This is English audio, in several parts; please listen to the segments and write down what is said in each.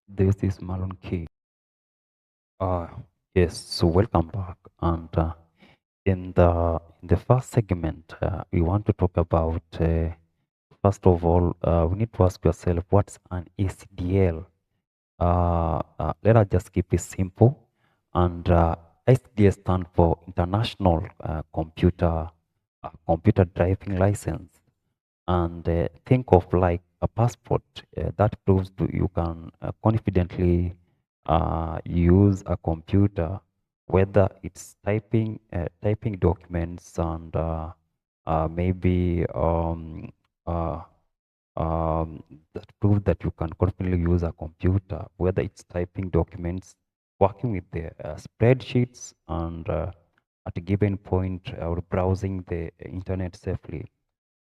This is Marlon K. Uh, yes, so welcome back. And in the first segment, we want to talk about first of all, we need to ask yourself what's an ICDL. Let us just keep it simple. And ICDL stands for International Computer Driving License. And think of like a passport that proves you can confidently use a computer, whether it's typing documents and maybe uh, um, that prove that you can confidently use a computer, whether it's typing documents, working with the spreadsheets, and at a given point or browsing the internet safely.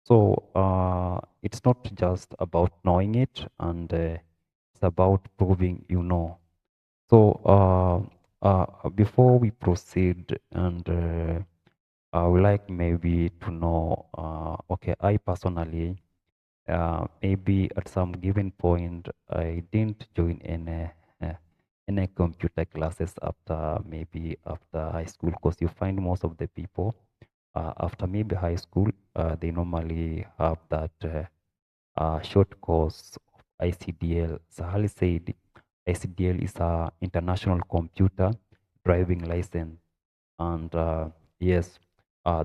So it's not just about knowing it, and it's about proving you know. So before we proceed, and I would like maybe to know, okay, I personally, maybe at some given point, I didn't join uh, any computer classes after maybe after high school, because you find most of the people after maybe high school, they normally have that short course of ICDL. Sahali said ICDL is a international computer driving license, and yes,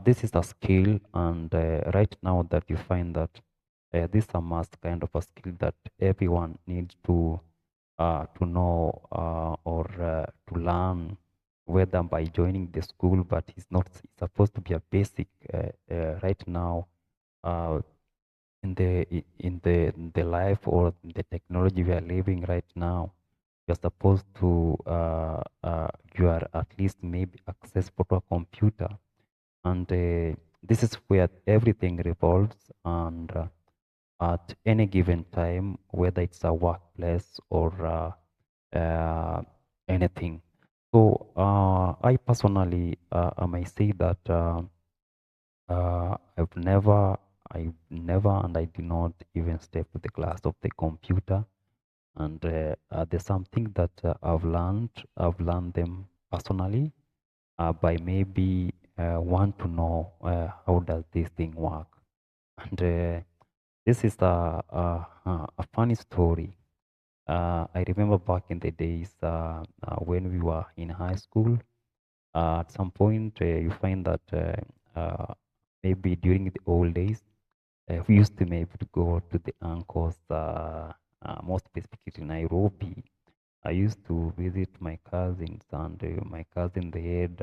this is a skill, and right now that you find that this is a must kind of a skill that everyone needs to know or to learn, whether by joining the school, but it's supposed to be a basic right now uh, in the life or the technology we are living right now. You're supposed to you are at least maybe accessible to a computer, and this is where everything revolves. And at any given time, whether it's a workplace or anything. So I personally, I might say that I've never, and I did not even step to the class of the computer. And there's something that I've learned them personally by maybe want to know how does this thing work. And this is a funny story. I remember back in the days when we were in high school. At some point, you find that maybe during the old days, we used to maybe to go to the uncles, most specifically Nairobi. I used to visit my cousins, and my cousin they had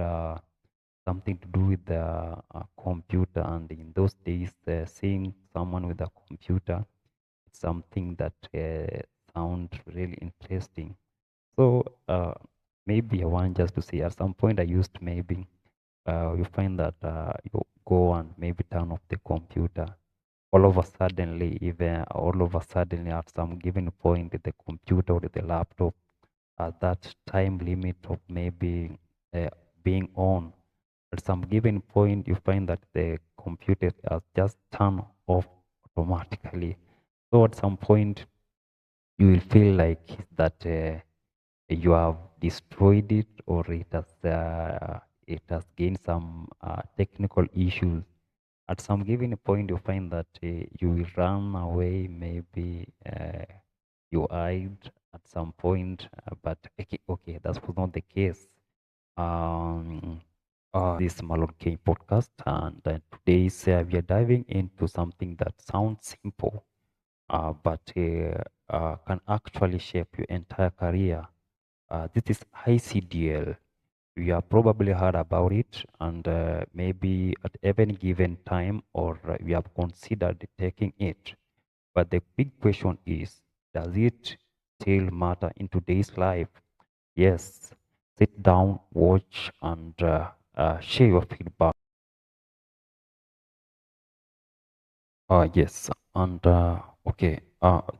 something to do with the computer. And in those days, seeing someone with a computer, it's something that sound really interesting. So maybe I want just to say at some point I used maybe you find that you go and maybe turn off the computer. All of a sudden, at some given point, the computer or the laptop at that time limit of maybe uh, being on. At some given point, you find that the computer has just turned off automatically. So at some point, you will feel like that you have destroyed it, or it has gained some technical issues. At some given point, you find that you will run away, maybe you hide at some point, but okay, that was not the case. Um, this Malon K podcast, and today we are diving into something that sounds simple, but can actually shape your entire career. This is ICDL. You have probably heard about it, and maybe at any given time, or you have considered taking it. But the big question is, does it still matter in today's life? Yes. Sit down, watch, and share your feedback. Yes. And okay.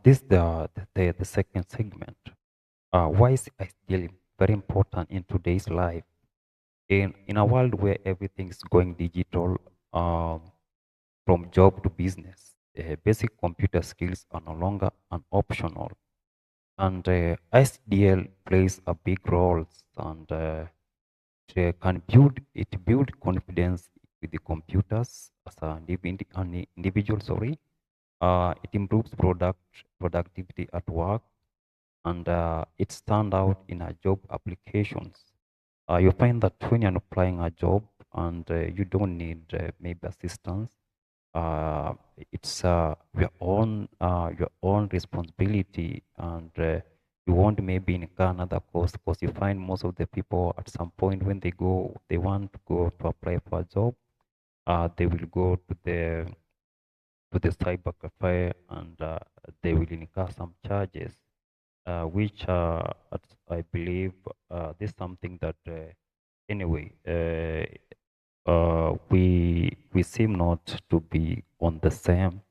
This is the second segment. Why is ICDL very important in today's life? In a world where everything is going digital, from job to business, basic computer skills are no longer an optional. And ICDL plays a big role, and can build confidence with the computers as an individual. Sorry, it improves productivity at work, and it stand out in a job applications. You find that when you're applying a job and you don't need maybe assistance, uh, it's your own responsibility, and you won't maybe incur another cost because you find most of the people at some point when they want to go to apply for a job, they will go to the cyber cafe, and they will incur some charges, which I believe this is something that anyway we seem not to be on the same.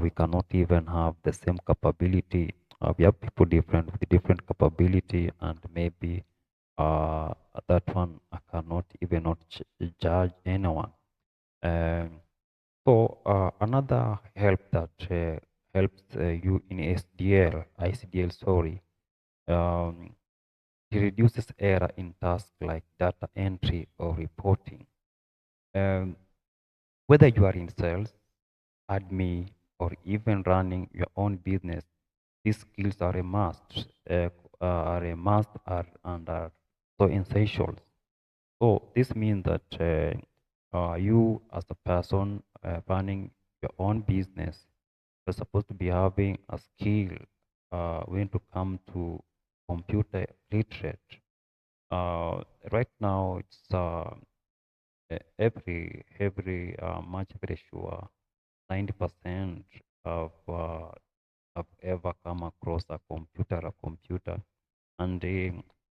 We cannot even have the same capability. We have people different with different capability, and maybe uh, that one I cannot even not judge anyone. Um, so another help that helps you in ICDL, sorry, um, it reduces error in tasks like data entry or reporting. Um, Whether you are in sales, admin, or even running your own business, these skills are a must, and are so essential. So this means that you, as a person running your own business, you're supposed to be having a skill when to come to computer literate. Uh, right now, it's every much very sure 90% of have ever come across a computer, and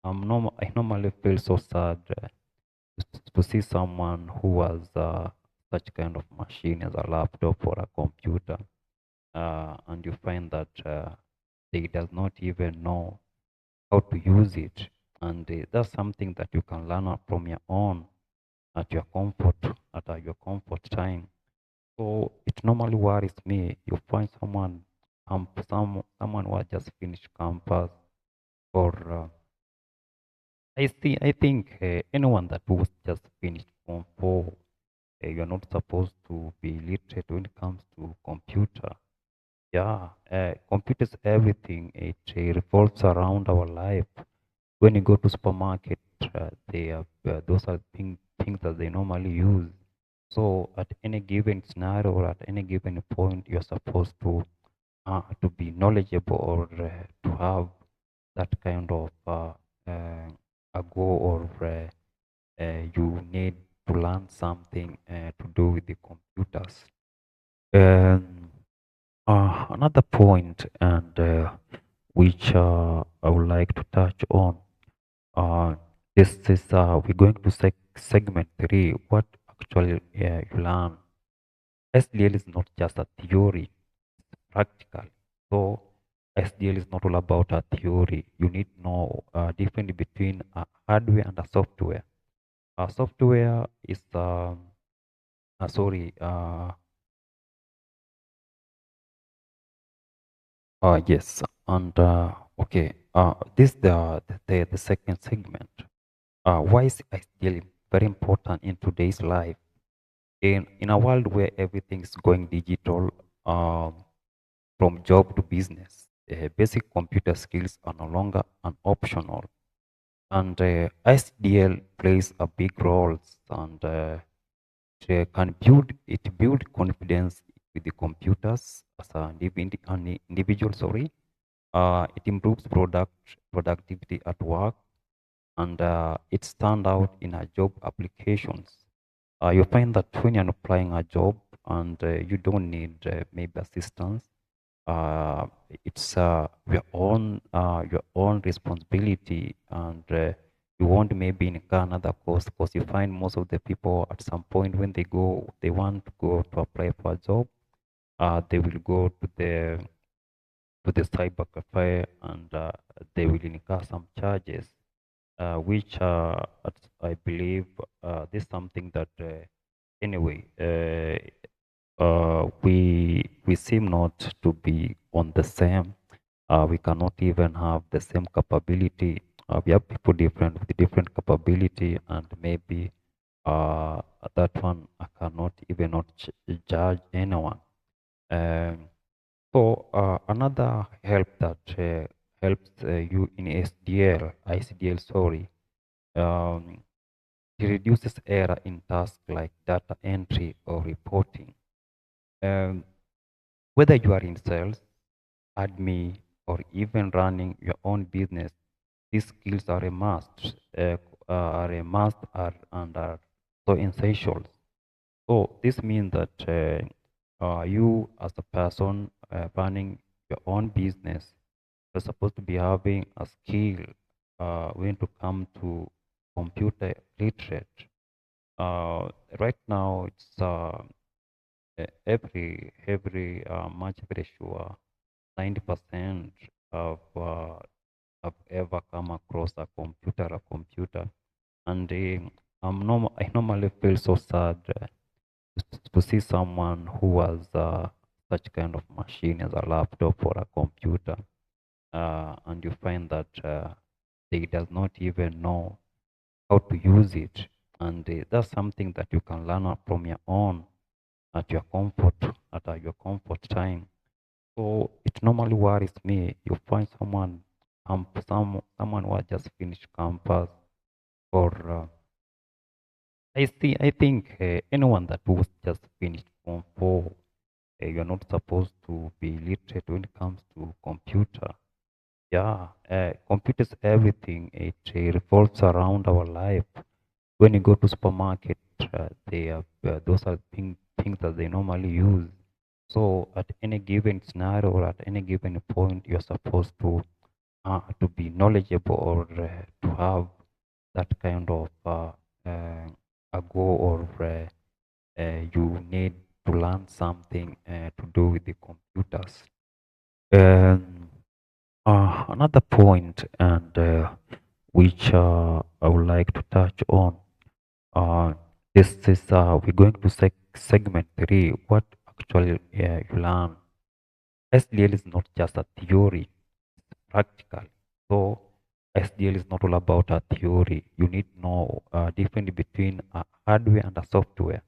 I normally feel so sad to see someone who has such kind of machine as a laptop or a computer, and you find that they does not even know how to use it, and that's something that you can learn from your own at your comfort at your comfort time. So it normally worries me. You find someone who has just finished campus, or I think anyone that was just finished Form 4, you're not supposed to be literate when it comes to computer. Yeah, computers everything. It revolves around our life. When you go to supermarket, those are things that they normally use. So at any given scenario or at any given point, you're supposed to be knowledgeable, or to have that kind of a goal, or you need to learn something to do with the computers. Um, Another point, and which I would like to touch on, uh, this is we're going to segment three. What actually you learn. SDL is not just a theory; practical. So SDL is not all about a theory. You need to know difference between a hardware and a software. A software is sorry. Yes, and okay. This the second segment. Why is SDL very important in today's life? In a world where everything is going digital, from job to business, basic computer skills are no longer an optional, and ICDL plays a big role, and can build confidence with the computers as an individual. Sorry, it improves productivity at work, and it stand out in a job applications. You find that when you're applying a job and you don't need maybe assistance, uh, it's your own responsibility, and you won't maybe incur another cost because you find most of the people at some point when they want to go to apply for a job, they will go to the cyber cafe, and they will incur some charges, which I believe this is something that anyway we seem not to be on the same. We cannot even have the same capability. We have people different with different capability, and maybe uh, that one I cannot even not judge anyone. Um, so another help that helps you in SDL, ICDL, sorry, um, it reduces error in tasks like data entry or reporting. Um, Whether you are in sales, admin, or even running your own business, these skills are a must, and are so essential. So this means that you, as a person running your own business, are supposed to be having a skill when to come to computer literate. Right now, it's much very sure 90% of have ever come across a computer, and I normally feel so sad to see someone who has such kind of machine as a laptop or a computer, and you find that they does not even know how to use it, and that's something that you can learn from your own at your comfort at your comfort time. So it normally worries me. You find someone who has just finished campus, or I think anyone that was just finished Form 4, you're not supposed to be literate when it comes to computer. Yeah, computers everything. It revolves around our life. When you go to supermarket, those are things that they normally use. So at any given scenario or at any given point, you're supposed to be knowledgeable, or to have that kind of a goal, or you need to learn something to do with the computers. Um, Another point, and which I would like to touch on, uh, this is we're going to segment three. What actually you learn. SDL is not just a theory, practical. So SDL is not all about a theory. You need to know difference between a hardware and a software.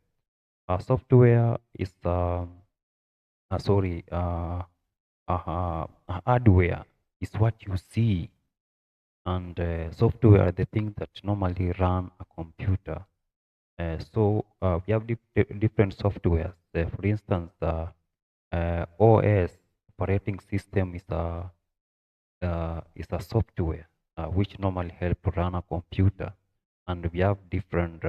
A software is sorry, hardware is what you see, and software are the things that normally run a computer. So we have different softwares. For instance, OS, operating system, is a software which normally help run a computer, and we have different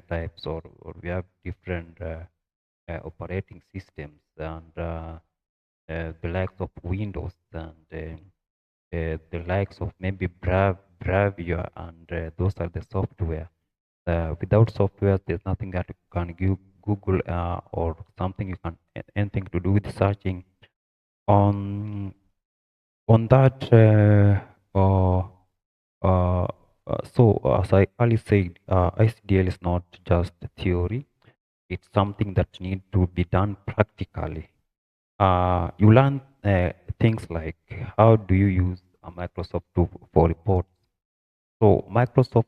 types, or we have different operating systems, and the likes of Windows, and the likes of maybe Bravia, and those are the software. Without software, there's nothing that you can Google, or something you can anything to do with searching on that. Uh, uh, so as I earlier said, ICDL is not just theory; it's something that need to be done practically. You learn things like how do you use a Microsoft tool for reports. So Microsoft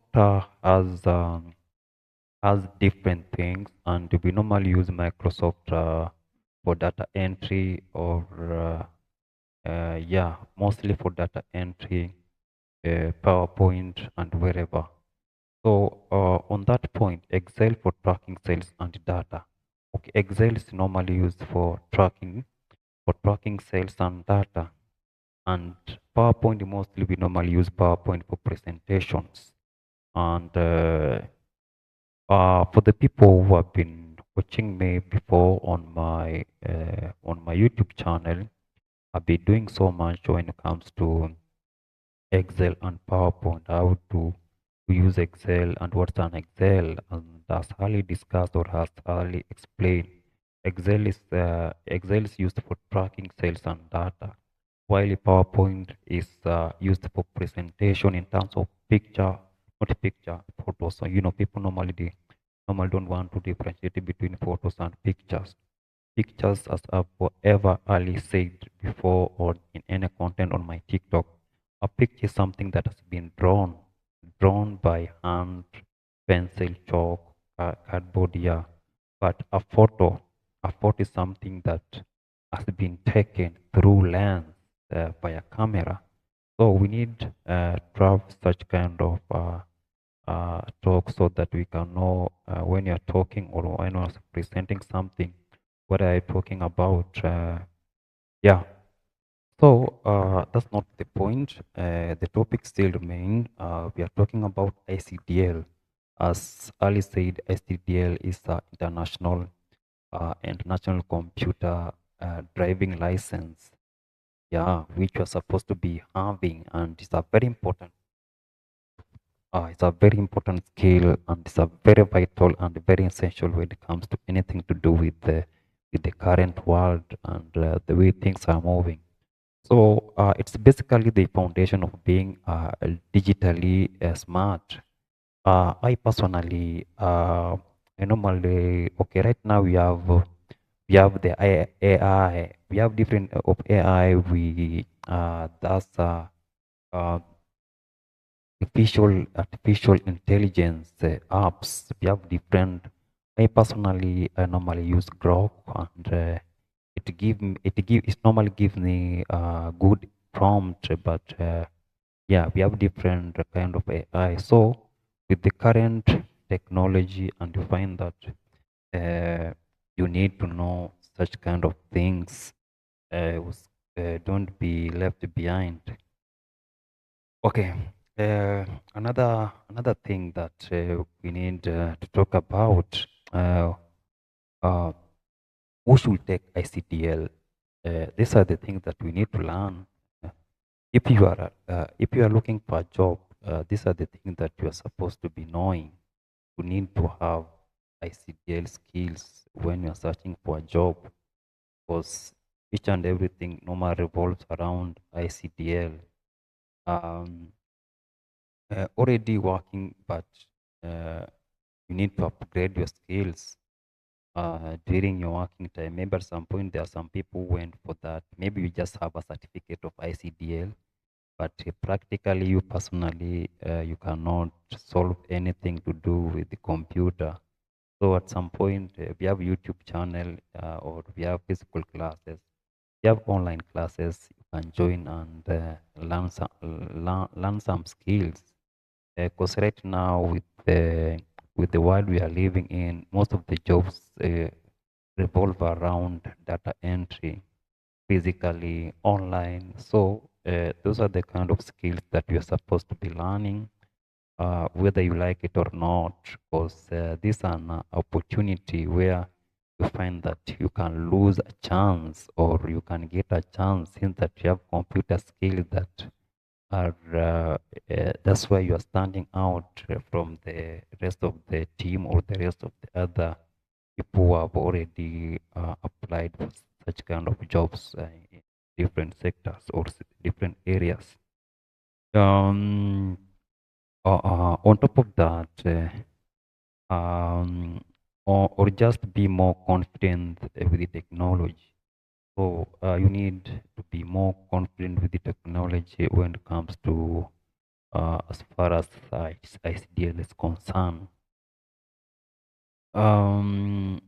has different things, and we normally use Microsoft for data entry, or yeah, mostly for data entry, PowerPoint, and wherever. So on that point, Excel for tracking sales and data. Okay, Excel is normally used for tracking sales and data, and PowerPoint mostly we normally use PowerPoint for presentations. And for the people who have been watching me before on my YouTube channel, I've been doing so much when it comes to Excel and PowerPoint, how to use Excel and what's an Excel, and as Harley discussed or has Harley explained, Excel is used for tracking sales and data, while PowerPoint is used for presentation in terms of picture, not picture, photos. So people normally don't want to differentiate between photos and pictures. pictures, as I've ever early said before or in any content on my TikTok. A picture is something that has been drawn by hand, pencil, chalk, cardboard, yeah. But a photo is something that has been taken through lens by a camera. So we need to have such kind of talk so that we can know when you're talking or when you're presenting something, what are you talking about? Yeah. So that's not the point. The topic still remain. We are talking about ICDL. As Ali said, ICDL is the international computer driving license. Yeah, which you're supposed to be having, and it's a very important skill, and it's a very vital and very essential when it comes to anything to do with the current world and the way things are moving. So it's basically the foundation of being digitally smart. I personally, I normally, okay, right now we have the AI, we have different of AI. We that's uh, artificial intelligence apps. We have different. I personally I normally use Grok, and it normally gives me good prompt, but yeah, we have different kind of AI. So with the current technology, and you find that you need to know such kind of things. Don't be left behind. Okay. Another thing that we need to talk about. Uh, uh, who should take ICDL? These are the things that we need to learn. Uh, if you are looking for a job, these are the things that you are supposed to be knowing. You need to have ICDL skills when you are searching for a job, because each and everything normally revolves around ICDL. Um, already working, but uh, you need to upgrade your skills during your working time. Maybe at some point there are some people who went for that. Maybe you just have a certificate of ICDL, but practically you personally you cannot solve anything to do with the computer. So at some point we have YouTube channel or we have physical classes. We have online classes. You can join and learn some skills, because right now with the world we are living in, most of the jobs revolve around data entry, physically online. So those are the kind of skills that you are supposed to be learning, whether you like it or not, because this is an opportunity where you find that you can lose a chance or you can get a chance since that you have computer skills that are that's why you are standing out from the rest of the team or the rest of the other people who have already applied for such kind of jobs in different sectors or different areas. Um, on top of that, or just be more confident with the technology. So you need to be more confident with the technology when it comes to as far as ICDL is concerned. Um,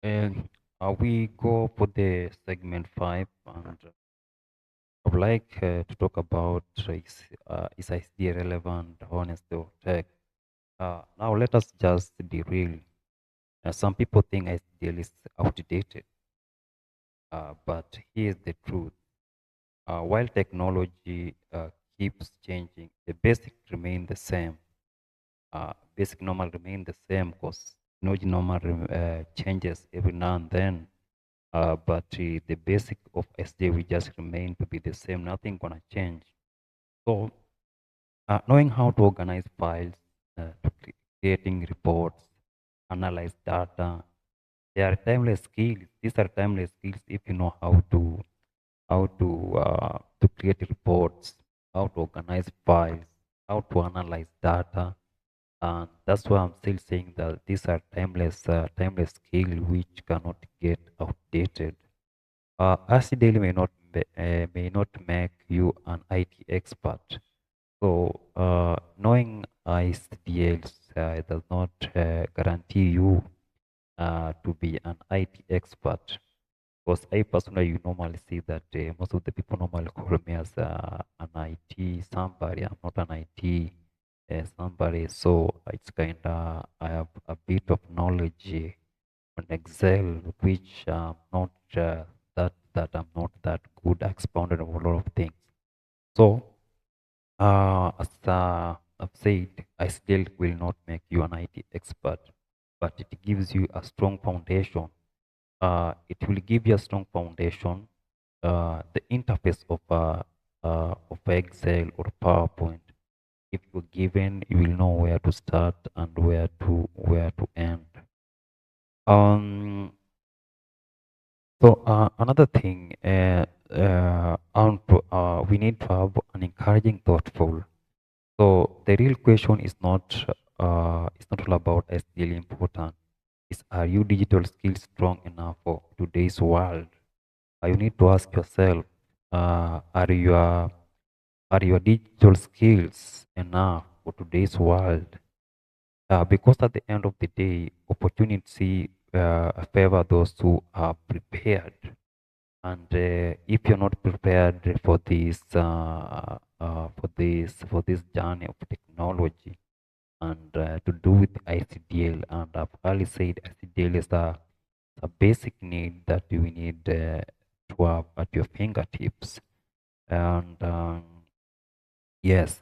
and we go for the segment 5, and I would like to talk about is ICDL relevant, honest, or tech. Now let us just be real. Some people think ICDL is outdated, but here's the truth. While technology keeps changing, the basic remain the same. Basic normal remain the same, because technology normal changes every now and then. But the basic of SJ will just remain to be the same. Nothing gonna change. So knowing how to organize files, creating reports, analyze data, they are timeless skills. These are timeless skills if you know how to create reports, how to organize files, how to analyze data. And that's why I'm still saying that these are timeless skill which cannot get outdated. ICDL may not make you an IT expert. So knowing ICDLs does not guarantee you to be an IT expert. Because I personally, you normally see that most of the people normally call me as an IT somebody. I'm not an IT somebody, so it's kind of I have a bit of knowledge on Excel, which not that I'm not that good expounded on a lot of things. So as I've said, I still will not make you an IT expert, but it gives you a strong foundation. It will give you a strong foundation. The interface of Excel or PowerPoint, if you're given, you will know where to start and where to end. Um, so another thing, we need to have an encouraging, thoughtful. So the real question is not all about SDL important. Is are you digital skills strong enough for today's world? You need to ask yourself, are your digital skills enough for today's world? Because at the end of the day, opportunity favor those who are prepared. And if you're not prepared for this journey of technology and to do with ICDL, and I've already said ICDL is a basic need that you need to have at your fingertips. And yes,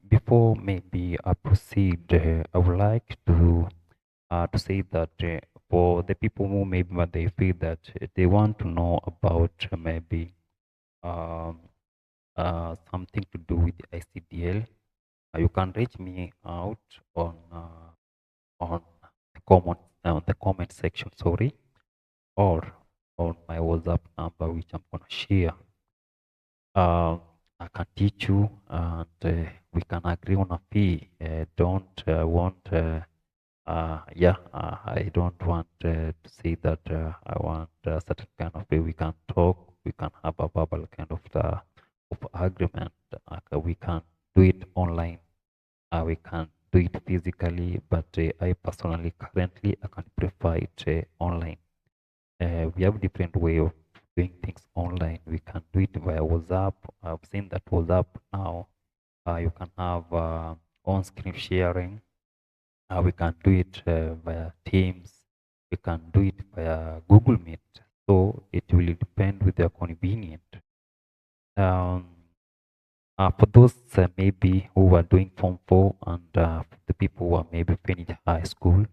before maybe I proceed, I would like to say that for the people who maybe when they feel that they want to know about maybe um, something to do with the ICDL, you can reach me out on the comment section, sorry, or on my WhatsApp number, which I'm gonna share. Uh, I can teach you, and we can agree on a fee. Don't want yeah, I don't want to say that I want a certain kind of way we can talk, we can have a verbal kind of agreement. We can do it online, we can do it physically, but I personally currently I can prefer it online. We have different way of doing things online. We can do it via WhatsApp. I've seen that WhatsApp now. You can have on-screen sharing, we can do it via Teams. We can do it via Google Meet. So it will depend with your convenient. Um, for those maybe who are doing Form 4 and the people who are maybe finished high school,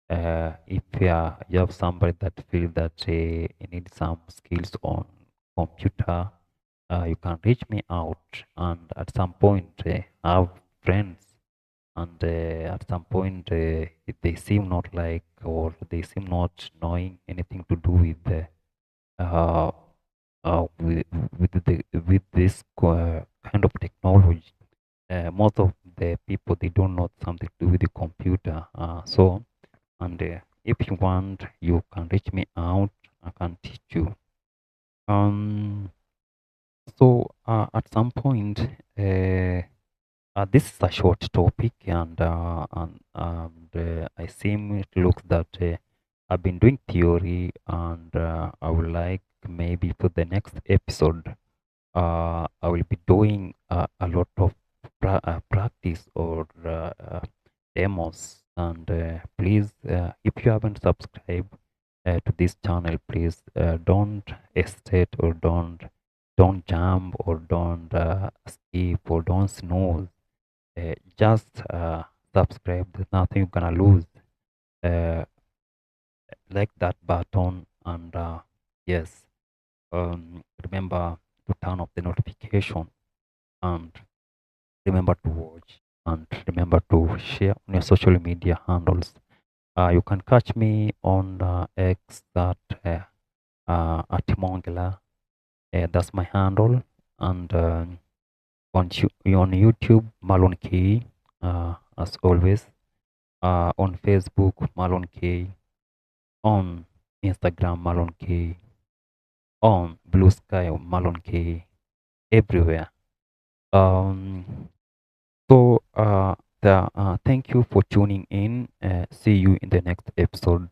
if you have somebody that feel that you need some skills on computer, you can reach me out, and at some point have friends, and at some point if they seem not like or they seem not knowing anything to do with uh, with, with this kind of technology. Most of the people they don't know something to do with the computer. So and if you want, you can reach me out. I can teach you. Um. So at some point, this is a short topic, and I seem it looks that I've been doing theory, and I would like maybe for the next episode, I will be doing a lot of practice or demos. And please, if you haven't subscribed to this channel, please don't hesitate or don't jump or don't skip or don't snooze. Just subscribe. There's nothing you're gonna lose. Uh, like that button, and yes, remember to turn off the notification, and remember to watch, and remember to share on your social media handles. You can catch me on X at Mongela. That's my handle, and on YouTube, Marlon K, as always. On Facebook, Marlon K. On Instagram, Marlon K. On Blue Sky, Marlon K. Everywhere. Um, Thank you for tuning in. See you in the next episode.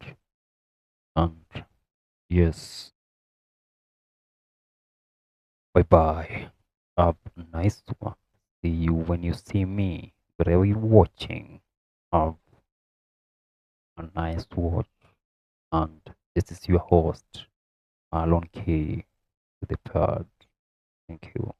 And yes, bye bye. Have a nice one. See you when you see me. Wherever you're watching, have a nice watch. And this is your host, Marlon K. To the third. Thank you.